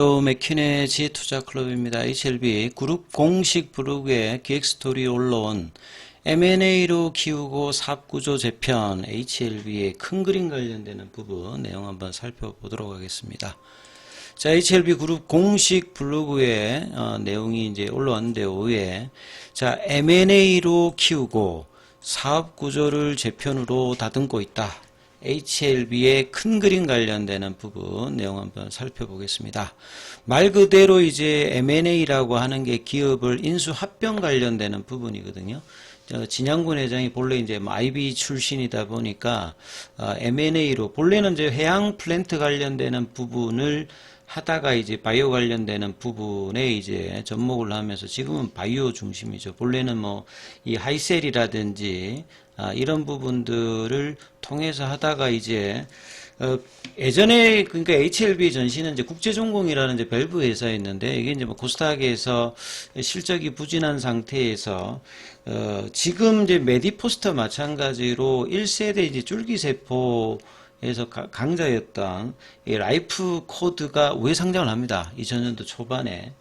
맥키네지 투자클럽입니다. HLB 그룹 공식 블로그에 기획스토리 올라온 M&A로 키우고 사업구조 재편 HLB의 큰 그림 관련되는 부분 내용 한번 살펴보도록 하겠습니다. 자, HLB 그룹 공식 블로그에 내용이 이제 올라왔는데 오후에 자, M&A로 키우고 사업구조를 재편으로 다듬고 있다. HLB의 큰 그림 관련되는 부분 내용 한번 살펴보겠습니다. 말 그대로 이제 M&A라고 하는 게 기업을 인수 합병 관련되는 부분이거든요. 진양군 회장이 본래 이제 IB 출신이다 보니까 M&A로 본래는 이제 해양 플랜트 관련되는 부분을 하다가 이제 바이오 관련되는 부분에 이제 접목을 하면서 지금은 바이오 중심이죠. 본래는 뭐 이 하이셀이라든지 이런 부분들을 통해서 하다가 이제 예전에 그러니까 HLB 전시는 이제 국제전공이라는 이제 밸브 회사였는데 이게 이제 뭐 코스닥에서 실적이 부진한 상태에서 지금 이제 메디포스터 마찬가지로 1세대 이제 줄기세포 에서 강자였던 이 라이프 코드가 우회 상장을 합니다. 2000년도 초반에.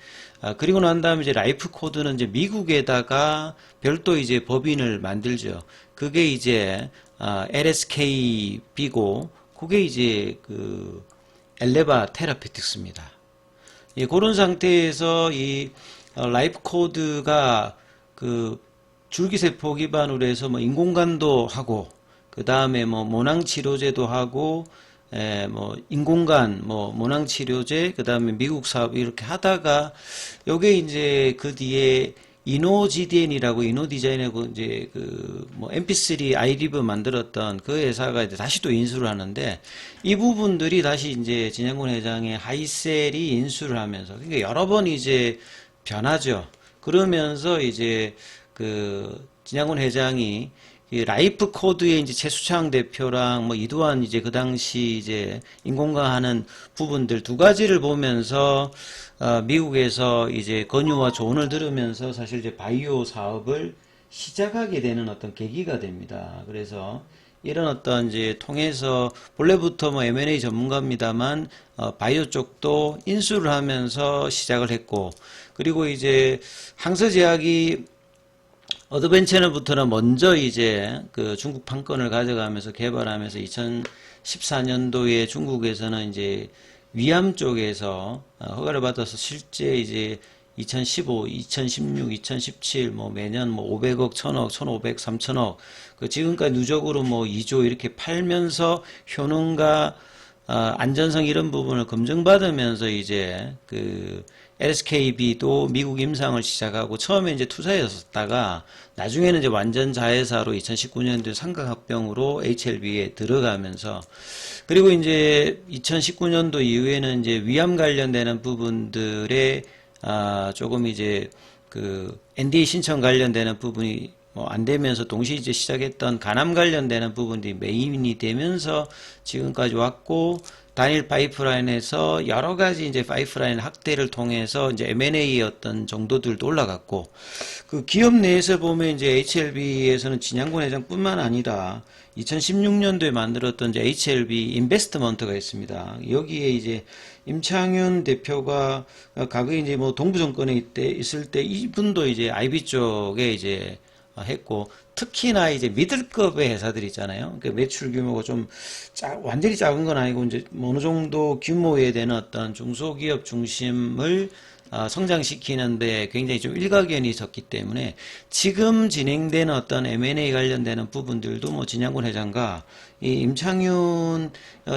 그리고 난 다음에 이제 라이프 코드는 이제 미국에다가 별도 이제 법인을 만들죠. 그게 이제 LSKB고 그게 이제 그 엘레바 테라피틱스입니다. 예, 그런 상태에서 이 라이프 코드가 그 줄기세포 기반으로 해서 뭐 인공관도 하고 그 다음에 뭐 모낭치료제도 하고 뭐 인공관 뭐 모낭치료제 그 다음에 미국 사업 이렇게 하다가 요게 이제 그 뒤에 이노지디엔이라고 이노디자인하고 이제 그 뭐 MP3 아이리브 만들었던 그 회사가 이제 다시 또 인수를 하는데 이 부분들이 다시 이제 진양군 회장의 하이셀이 인수를 하면서 그러니까 여러 번 이제 변하죠. 그러면서 이제 그 진양군 회장이 이 라이프 코드의 이제 최수창 대표랑 뭐 이두환 이제 그 당시 이제 인공과하는 부분들 두 가지를 보면서 미국에서 이제 권유와 조언을 들으면서 사실 이제 바이오 사업을 시작하게 되는 어떤 계기가 됩니다. 그래서 이런 어떤 이제 통해서 본래부터 뭐 M&A 전문가입니다만 바이오 쪽도 인수를 하면서 시작을 했고 그리고 이제 항서제약이 어드벤처부터는 먼저 이제 그 중국 판권을 가져가면서 개발하면서 2014년도에 중국에서는 이제 위암 쪽에서 허가를 받아서 실제 이제 2015, 2016, 2017 뭐 매년 뭐 500억, 1000억, 1500, 3000억 그 지금까지 누적으로 뭐 2조 이렇게 팔면서 효능과 안전성 이런 부분을 검증받으면서 이제 그 LSKB도 미국 임상을 시작하고 처음에 이제 투자였었다가 나중에는 이제 완전 자회사로 2019년도에 삼각합병으로 HLB에 들어가면서 그리고 이제 2019년도 이후에는 이제 위암 관련되는 부분들에 조금 이제 그 NDA 신청 관련되는 부분이 뭐 안 되면서 동시에 이제 시작했던 간암 관련되는 부분들이 메인이 되면서 지금까지 왔고 단일 파이프라인에서 여러 가지 이제 파이프라인 확대를 통해서 이제 M&A 어떤 정도들도 올라갔고 그 기업 내에서 보면 이제 HLB에서는 진양군 회장뿐만 아니라 2016년도에 만들었던 이제 HLB 인베스트먼트가 있습니다. 여기에 이제 임창윤 대표가 과거에 이제 뭐 동부정권에 있을 때 이분도 이제 IB 쪽에 이제 했고 특히나 이제 미들급의 회사들 있잖아요. 그러니까 매출 규모가 좀 완전히 작은 건 아니고 이제 어느 정도 규모에 되는 어떤 중소기업 중심을 성장시키는데 굉장히 좀 일가견이 있었기 때문에 지금 진행되는 어떤 M&A 관련되는 부분들도 뭐 진양군 회장과 이 임창윤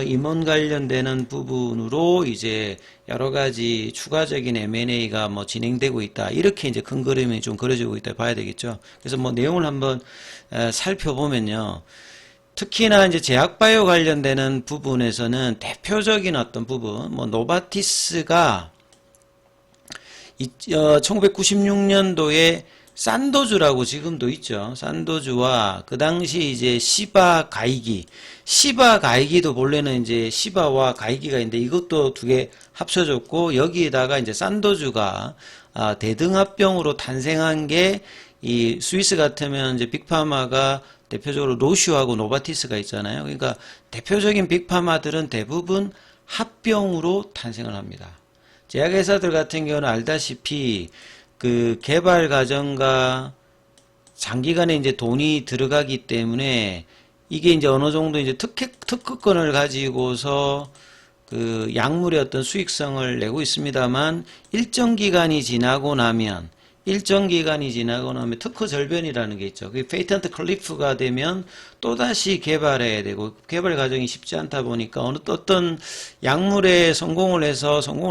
임원 관련되는 부분으로 이제 여러 가지 추가적인 M&A가 뭐 진행되고 있다. 이렇게 이제 큰 그림이 좀 그려지고 있다 봐야 되겠죠. 그래서 뭐 내용을 한번 살펴보면요. 특히나 이제 제약바이오 관련되는 부분에서는 대표적인 어떤 부분, 뭐 노바티스가 1996년도에 산도주라고 지금도 있죠. 산도주와 그 당시 이제 시바 가이기도 본래는 이제 시바와 가이기가 있는데 이것도 두 개 합쳐졌고 여기에다가 이제 산도주가 대등합병으로 탄생한 게 이 스위스 같으면 이제 빅파마가 대표적으로 로슈하고 노바티스가 있잖아요. 그러니까 대표적인 빅파마들은 대부분 합병으로 탄생을 합니다. 제약회사들 같은 경우는 알다시피 그 개발 과정과 장기간에 이제 돈이 들어가기 때문에 이게 이제 어느 정도 이제 특허권을 가지고서 그 약물의 어떤 수익성을 내고 있습니다만 일정 기간이 지나고 나면 특허 절변이라는 게 있죠. 그 페이턴트 클리프가 되면 또다시 개발해야 되고 개발 과정이 쉽지 않다 보니까 어떤 약물에 성공을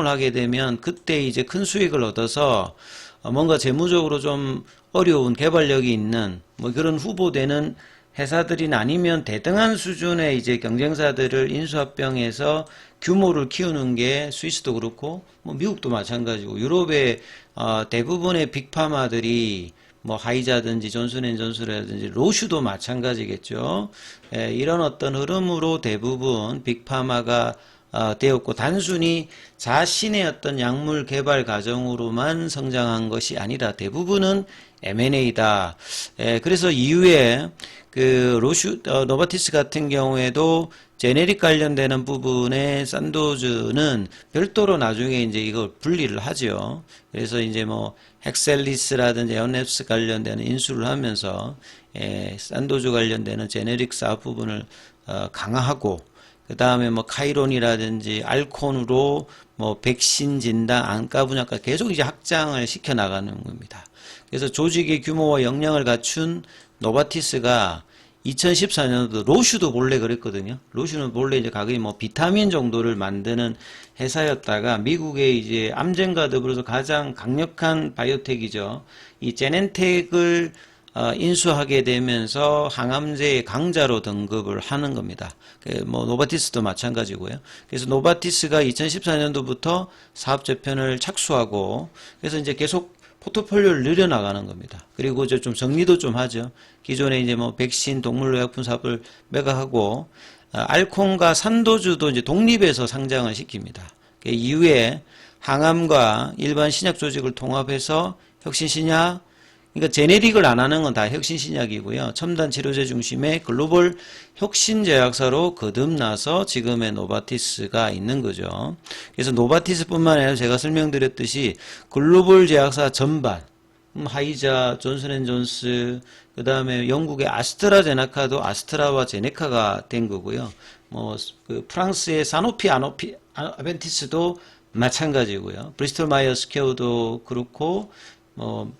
하게 되면 그때 이제 큰 수익을 얻어서 뭔가 재무적으로 좀 어려운 개발력이 있는 뭐 그런 후보되는 회사들이나 아니면 대등한 수준의 이제 경쟁사들을 인수합병해서 규모를 키우는 게 스위스도 그렇고 뭐 미국도 마찬가지고 유럽의 대부분의 빅파마들이 뭐 하이자든지 존슨앤존슨이라든지 로슈도 마찬가지겠죠. 이런 어떤 흐름으로 대부분 빅파마가 되었고 단순히 자신의 어떤 약물 개발 과정으로만 성장한 것이 아니라 대부분은 M&A다. 그래서 이후에 그 노바티스 같은 경우에도 제네릭 관련되는 부분에 산도즈는 별도로 나중에 이제 이걸 분리를 하죠. 그래서 이제 뭐 헥셀리스라든지 에어넵스 관련되는 인수를 하면서 산도즈 관련되는 제네릭 사업 부분을 강화하고 그 다음에 뭐 카이론이라든지 알콘으로 뭐 백신 진단, 안과 분야까 계속 이제 확장을 시켜 나가는 겁니다. 그래서 조직의 규모와 역량을 갖춘 노바티스가 2014년도 로슈도 본래 그랬거든요. 로슈는 본래 이제 가격이 뭐 비타민 정도를 만드는 회사였다가 미국의 이제 암젠과 더불어서 가장 강력한 바이오텍이죠. 이 제넨텍을 인수하게 되면서 항암제의 강자로 등급을 하는 겁니다. 뭐 노바티스도 마찬가지고요. 그래서 노바티스가 2014년도부터 사업 재편을 착수하고 그래서 이제 계속 포트폴리오를 늘려나가는 겁니다. 그리고 이제 좀 정리도 좀 하죠. 기존에 이제 뭐 백신, 동물의약품 사업을 매각하고 알콘과 산도주도 이제 독립해서 상장을 시킵니다. 그 이후에 항암과 일반 신약 조직을 통합해서 혁신신약, 그러니까 제네릭을 안 하는 건 다 혁신신약이고요. 첨단 치료제 중심의 글로벌 혁신제약사로 거듭나서 지금의 노바티스가 있는 거죠. 그래서 노바티스뿐만 아니라 제가 설명드렸듯이 글로벌 제약사 전반, 하이자, 존슨앤존스, 그 다음에 영국의 아스트라제네카도 아스트라와 제네카가 된 거고요. 뭐 그 프랑스의 사노피 아벤티스도 마찬가지고요. 브리스톨 마이어 스퀘어도 그렇고 뭐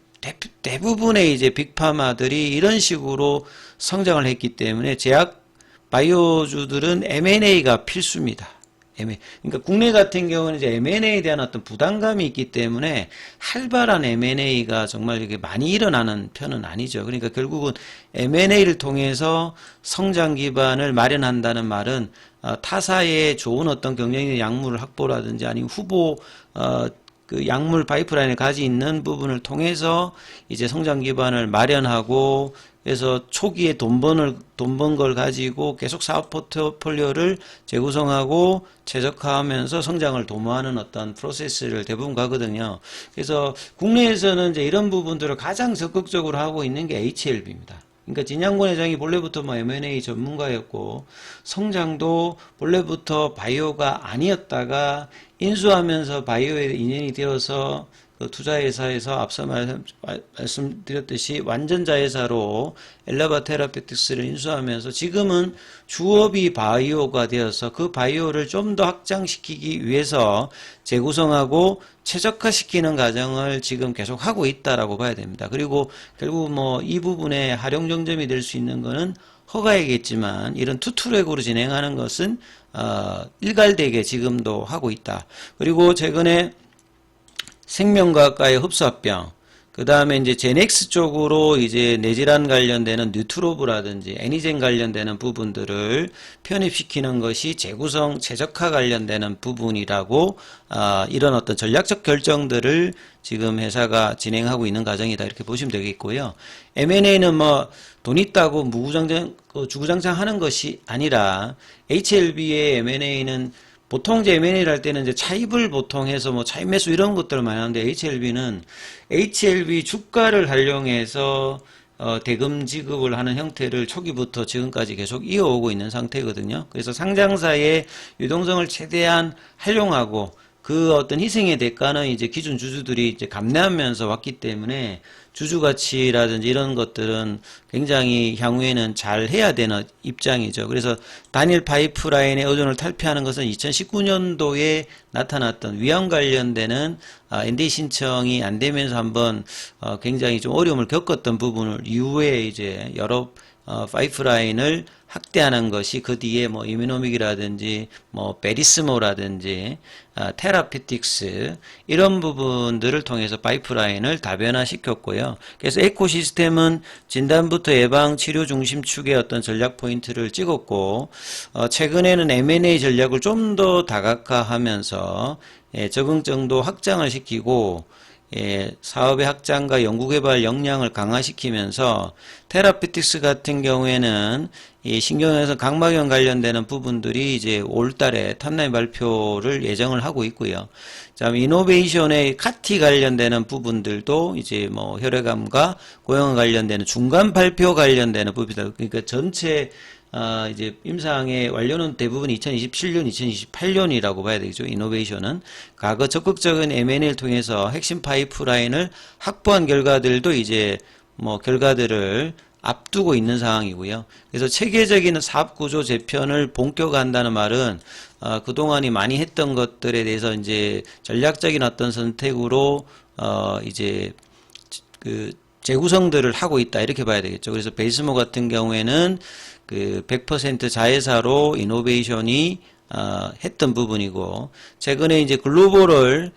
대부분의 이제 빅파마들이 이런 식으로 성장을 했기 때문에 제약 바이오주들은 M&A가 필수입니다. 그러니까 국내 같은 경우는 이제 M&A에 대한 어떤 부담감이 있기 때문에 활발한 M&A가 정말 이게 많이 일어나는 편은 아니죠. 그러니까 결국은 M&A를 통해서 성장 기반을 마련한다는 말은 타사의 좋은 어떤 경쟁력 약물을 확보라든지 아니면 후보 그 약물 파이프라인을 가지고 있는 부분을 통해서 이제 성장 기반을 마련하고 그래서 초기에 돈 번 걸 가지고 계속 사업 포트폴리오를 재구성하고 최적화하면서 성장을 도모하는 어떤 프로세스를 대부분 가거든요. 그래서 국내에서는 이제 이런 부분들을 가장 적극적으로 하고 있는 게 HLB입니다. 그러니까 진양권 회장이 본래부터 뭐 M&A 전문가였고 성장도 본래부터 바이오가 아니었다가 인수하면서 바이오에 인연이 되어서 그 투자회사에서 앞서 말씀드렸듯이 완전 자회사로 엘레바 테라피틱스를 인수하면서 지금은 주업이 바이오가 되어서 그 바이오를 좀 더 확장시키기 위해서 재구성하고 최적화시키는 과정을 지금 계속 하고 있다라고 봐야 됩니다. 그리고 결국 뭐 이 부분에 활용 정점이 될 수 있는 거는 허가이겠지만 이런 투트랙으로 진행하는 것은 일괄되게 지금도 하고 있다. 그리고 최근에 생명과학과의 흡수합병, 그 다음에 이제 제넥스 쪽으로 이제 뇌질환 관련되는 뉴트로브라든지 애니젠 관련되는 부분들을 편입시키는 것이 재구성, 최적화 관련되는 부분이라고, 이런 어떤 전략적 결정들을 지금 회사가 진행하고 있는 과정이다. 이렇게 보시면 되겠고요. M&A는 뭐, 돈 있다고 주구장창 하는 것이 아니라, HLB의 M&A는 보통 이제 M&A를 할 때는 이제 차입을 보통 해서 뭐 차입 매수 이런 것들을 많이 하는데 HLB는 HLB 주가를 활용해서 대금 지급을 하는 형태를 초기부터 지금까지 계속 이어오고 있는 상태거든요. 그래서 상장사의 유동성을 최대한 활용하고 그 어떤 희생의 대가는 이제 기존 주주들이 이제 감내하면서 왔기 때문에 주주 가치라든지 이런 것들은 굉장히 향후에는 잘 해야 되는 입장이죠. 그래서 단일 파이프라인의 의존을 탈피하는 것은 2019년도에 나타났던 위험 관련되는 NDA 신청이 안 되면서 한번 굉장히 좀 어려움을 겪었던 부분을 이후에 이제 여러 파이프라인을 확대하는 것이 그 뒤에 뭐 이뮤노믹이라든지 뭐 베리스모라든지 테라피틱스 이런 부분들을 통해서 파이프라인을 다변화시켰고요. 그래서 에코시스템은 진단부터 예방 치료 중심축의 어떤 전략 포인트를 찍었고 최근에는 M&A 전략을 좀 더 다각화하면서 적응정도 확장을 시키고 사업의 확장과 연구개발 역량을 강화시키면서 테라피틱스 같은 경우에는 이 신경에서 각막염 관련되는 부분들이 이제 올 달에 탑라인 발표를 예정을 하고 있고요. 자, 이노베이션의 카티 관련되는 부분들도 이제 뭐 혈액암과 고형암 관련되는 중간 발표 관련되는 부분들, 그러니까 전체 이제 임상의 완료는 대부분 2027년, 2028년이라고 봐야 되겠죠. 이노베이션은 과거 적극적인 M&A를 통해서 핵심 파이프라인을 확보한 결과들도 이제 뭐 결과들을 앞두고 있는 상황이고요. 그래서 체계적인 사업 구조 재편을 본격화한다는 말은 그동안이 많이 했던 것들에 대해서 이제 전략적인 어떤 선택으로 이제 그 재구성들을 하고 있다 이렇게 봐야 되겠죠. 그래서 베이스모 같은 경우에는 그 100% 자회사로 이노베이션이 했던 부분이고 최근에 이제 글로벌을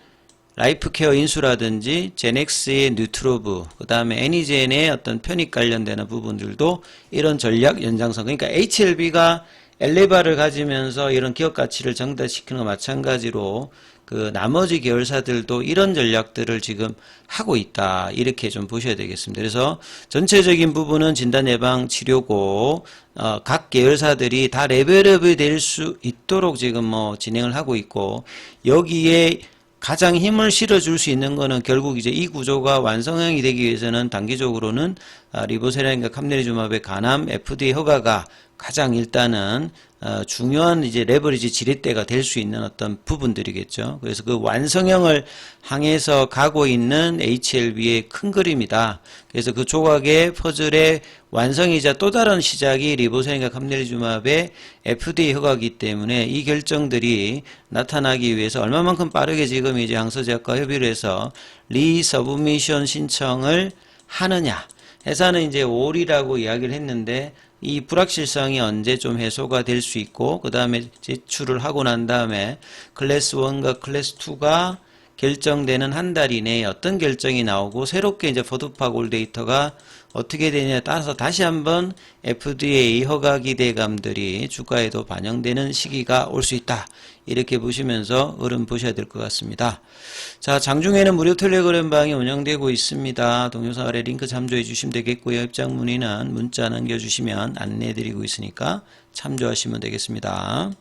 라이프케어 인수라든지 제넥스의 뉴트로브, 그 다음에 애니젠의 어떤 편익 관련되는 부분들도 이런 전략 연장선, 그러니까 HLB가 엘레바를 가지면서 이런 기업 가치를 정답시키는 것 마찬가지로 그 나머지 계열사들도 이런 전략들을 지금 하고 있다. 이렇게 좀 보셔야 되겠습니다. 그래서 전체적인 부분은 진단 예방 치료고 각 계열사들이 다 레벨업이 될 수 있도록 지금 뭐 진행을 하고 있고 여기에 가장 힘을 실어줄 수 있는 거는 결국 이제 이 구조가 완성형이 되기 위해서는 단기적으로는 리보세라인과 캄네리주맙의 간암 FDA 허가가 가장 일단은 중요한 이제 레버리지 지렛대가 될 수 있는 어떤 부분들이겠죠. 그래서 그 완성형을 향해서 가고 있는 HLB의 큰 그림이다. 그래서 그 조각의 퍼즐의 완성이자 또 다른 시작이 리보세라인과 캄네리주맙의 FDA 허가이기 때문에 이 결정들이 나타나기 위해서 얼마만큼 빠르게 지금 이제 항서제약과 협의를 해서 리서브미션 신청을 하느냐. 회사는 이제 5월이라고 이야기를 했는데 이 불확실성이 언제 좀 해소가 될 수 있고 그 다음에 제출을 하고 난 다음에 클래스 1과 클래스 2가 결정되는 한 달 이내에 어떤 결정이 나오고 새롭게 이제 포드파골 데이터가 어떻게 되냐에 따라서 다시 한번 FDA 허가 기대감들이 주가에도 반영되는 시기가 올 수 있다. 이렇게 보시면서 흐름 보셔야 될 것 같습니다. 자, 장중에는 무료 텔레그램 방이 운영되고 있습니다. 동영상 아래 링크 참조해 주시면 되겠고요. 입장 문의는 문자 남겨주시면 안내해 드리고 있으니까 참조하시면 되겠습니다.